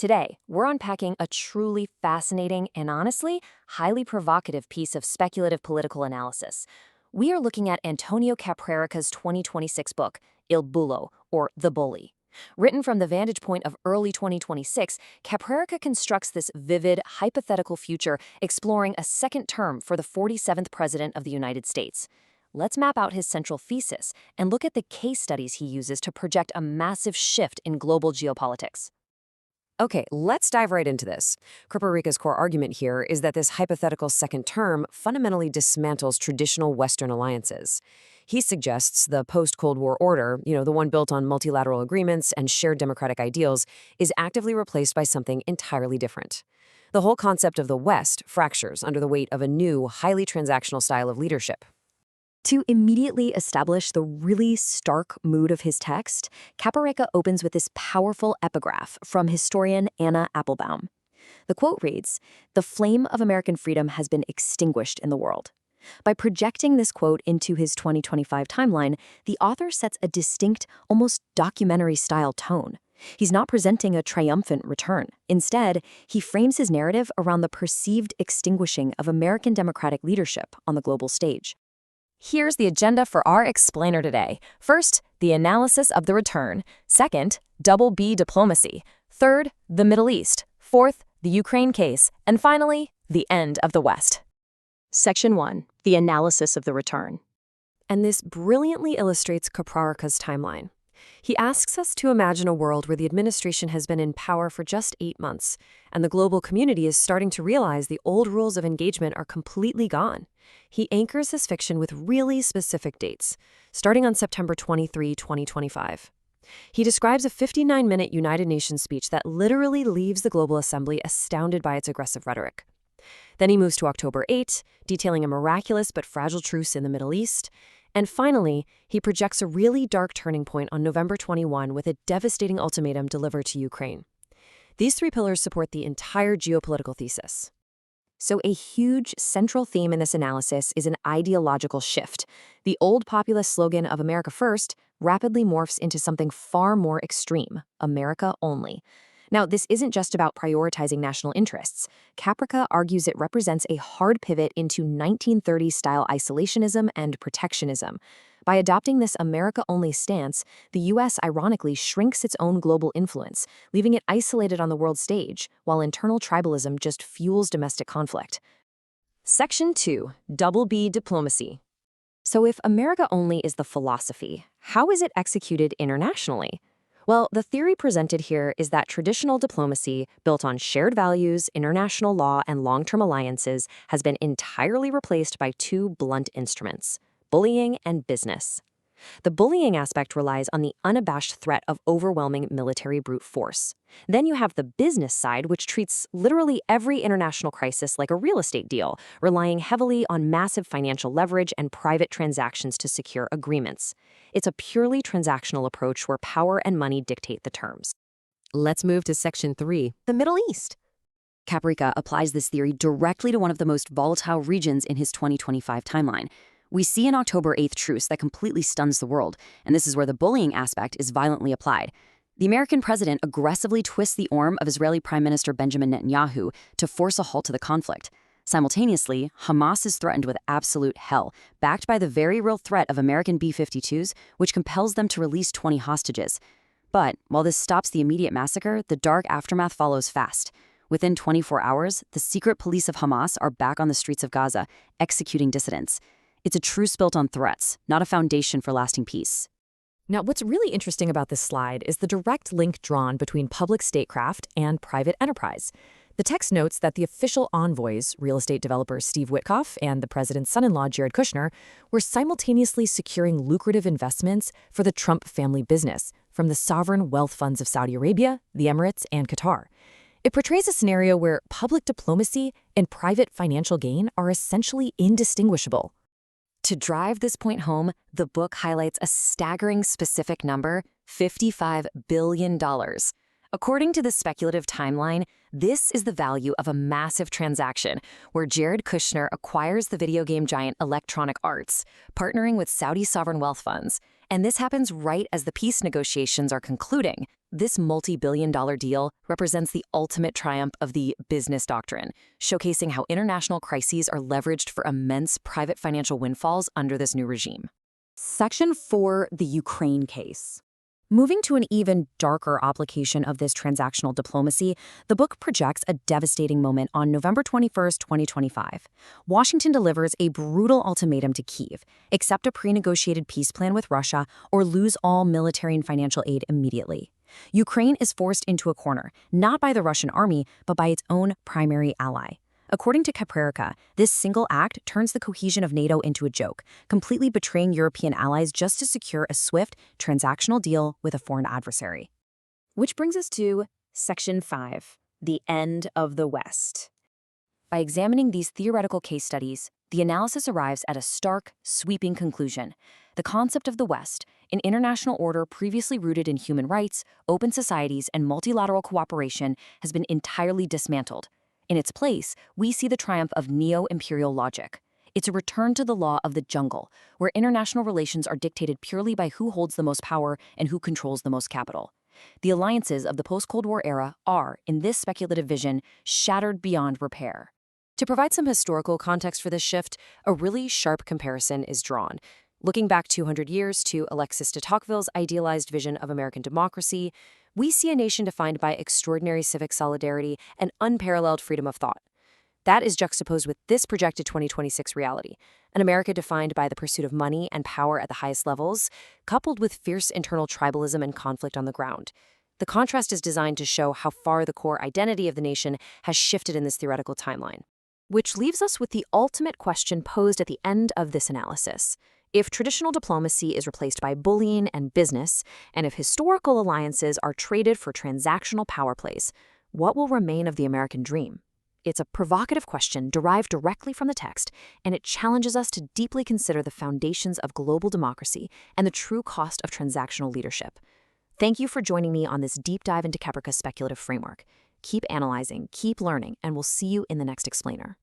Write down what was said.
Today, we're unpacking a truly fascinating and honestly, highly provocative piece of speculative political analysis. We are looking at Antonio Caprarica's 2026 book, Il Bullo, or The Bully. Written from the vantage point of early 2026, Caprarica constructs this vivid, hypothetical future exploring a second term for the 47th President of the United States. Let's map out his central thesis and look at the case studies he uses to project a massive shift in global geopolitics. Okay, let's dive right into this. Caprarica's core argument here is that this hypothetical second term fundamentally dismantles traditional Western alliances. He suggests the post-Cold War order, the one built on multilateral agreements and shared democratic ideals, is actively replaced by something entirely different. The whole concept of the West fractures under the weight of a new, highly transactional style of leadership. To immediately establish the really stark mood of his text, Caprarica opens with this powerful epigraph from historian Anna Applebaum. The quote reads, "The flame of American freedom has been extinguished in the world." By projecting this quote into his 2025 timeline, the author sets a distinct, almost documentary-style tone. He's not presenting a triumphant return. Instead, he frames his narrative around the perceived extinguishing of American democratic leadership on the global stage. Here's the agenda for our explainer today. First, the analysis of the return. Second, double B diplomacy. Third, the Middle East. Fourth, the Ukraine case. And finally, the end of the West. Section 1, the analysis of the return. And this brilliantly illustrates Caprarica's timeline. He asks us to imagine a world where the administration has been in power for just 8 months, and the global community is starting to realize the old rules of engagement are completely gone. He anchors his fiction with really specific dates, starting on September 23, 2025. He describes a 59-minute United Nations speech that literally leaves the Global Assembly astounded by its aggressive rhetoric. Then he moves to October 8, detailing a miraculous but fragile truce in the Middle East. And finally, he projects a really dark turning point on November 21 with a devastating ultimatum delivered to Ukraine. These three pillars support the entire geopolitical thesis. So a huge central theme in this analysis is an ideological shift. The old populist slogan of America First rapidly morphs into something far more extreme, America Only. Now, this isn't just about prioritizing national interests. Caprarica argues it represents a hard pivot into 1930s-style isolationism and protectionism. By adopting this America-only stance, the U.S. ironically shrinks its own global influence, leaving it isolated on the world stage, while internal tribalism just fuels domestic conflict. Section 2, double B diplomacy. So if America only is the philosophy, how is it executed internationally? Well, the theory presented here is that traditional diplomacy, built on shared values, international law, and long-term alliances, has been entirely replaced by two blunt instruments: bullying and business. The bullying aspect relies on the unabashed threat of overwhelming military brute force. Then you have the business side, which treats literally every international crisis like a real estate deal, relying heavily on massive financial leverage and private transactions to secure agreements. It's a purely transactional approach where power and money dictate the terms. Let's move to Section 3, the Middle East. Caprarica applies this theory directly to one of the most volatile regions in his 2025 timeline. We see an October 8th truce that completely stuns the world, and this is where the bullying aspect is violently applied. The American president aggressively twists the arm of Israeli Prime Minister Benjamin Netanyahu to force a halt to the conflict. Simultaneously, Hamas is threatened with absolute hell, backed by the very real threat of American B-52s, which compels them to release 20 hostages. But while this stops the immediate massacre, the dark aftermath follows fast. Within 24 hours, the secret police of Hamas are back on the streets of Gaza, executing dissidents. It's a truce built on threats, not a foundation for lasting peace. Now, what's really interesting about this slide is the direct link drawn between public statecraft and private enterprise. The text notes that the official envoys, real estate developer Steve Witkoff and the president's son-in-law Jared Kushner, were simultaneously securing lucrative investments for the Trump family business from the sovereign wealth funds of Saudi Arabia, the Emirates, and Qatar. It portrays a scenario where public diplomacy and private financial gain are essentially indistinguishable. To drive this point home, the book highlights a staggering specific number: $55 billion. According to the speculative timeline, this is the value of a massive transaction where Jared Kushner acquires the video game giant Electronic Arts, partnering with Saudi sovereign wealth funds. And this happens right as the peace negotiations are concluding. This multi-billion-dollar deal represents the ultimate triumph of the business doctrine, showcasing how international crises are leveraged for immense private financial windfalls under this new regime. Section 4, the Ukraine case. Moving to an even darker application of this transactional diplomacy, the book projects a devastating moment on November 21, 2025. Washington delivers a brutal ultimatum to Kyiv: accept a pre-negotiated peace plan with Russia or lose all military and financial aid immediately. Ukraine is forced into a corner, not by the Russian army, but by its own primary ally. According to Caprarica, this single act turns the cohesion of NATO into a joke, completely betraying European allies just to secure a swift, transactional deal with a foreign adversary. Which brings us to Section 5, the end of the West. By examining these theoretical case studies, the analysis arrives at a stark, sweeping conclusion. The concept of the West, an international order previously rooted in human rights, open societies, and multilateral cooperation, has been entirely dismantled. In its place, we see the triumph of neo-imperial logic. It's a return to the law of the jungle, where international relations are dictated purely by who holds the most power and who controls the most capital. The alliances of the post-Cold War era are, in this speculative vision, shattered beyond repair. To provide some historical context for this shift, a really sharp comparison is drawn. Looking back 200 years to Alexis de Tocqueville's idealized vision of American democracy, we see a nation defined by extraordinary civic solidarity and unparalleled freedom of thought. That is juxtaposed with this projected 2026 reality, an America defined by the pursuit of money and power at the highest levels, coupled with fierce internal tribalism and conflict on the ground. The contrast is designed to show how far the core identity of the nation has shifted in this theoretical timeline. Which leaves us with the ultimate question posed at the end of this analysis. If traditional diplomacy is replaced by bullying and business, and if historical alliances are traded for transactional power plays, what will remain of the American dream? It's a provocative question derived directly from the text, and it challenges us to deeply consider the foundations of global democracy and the true cost of transactional leadership. Thank you for joining me on this deep dive into Caprarica's speculative framework. Keep analyzing, keep learning, and we'll see you in the next explainer.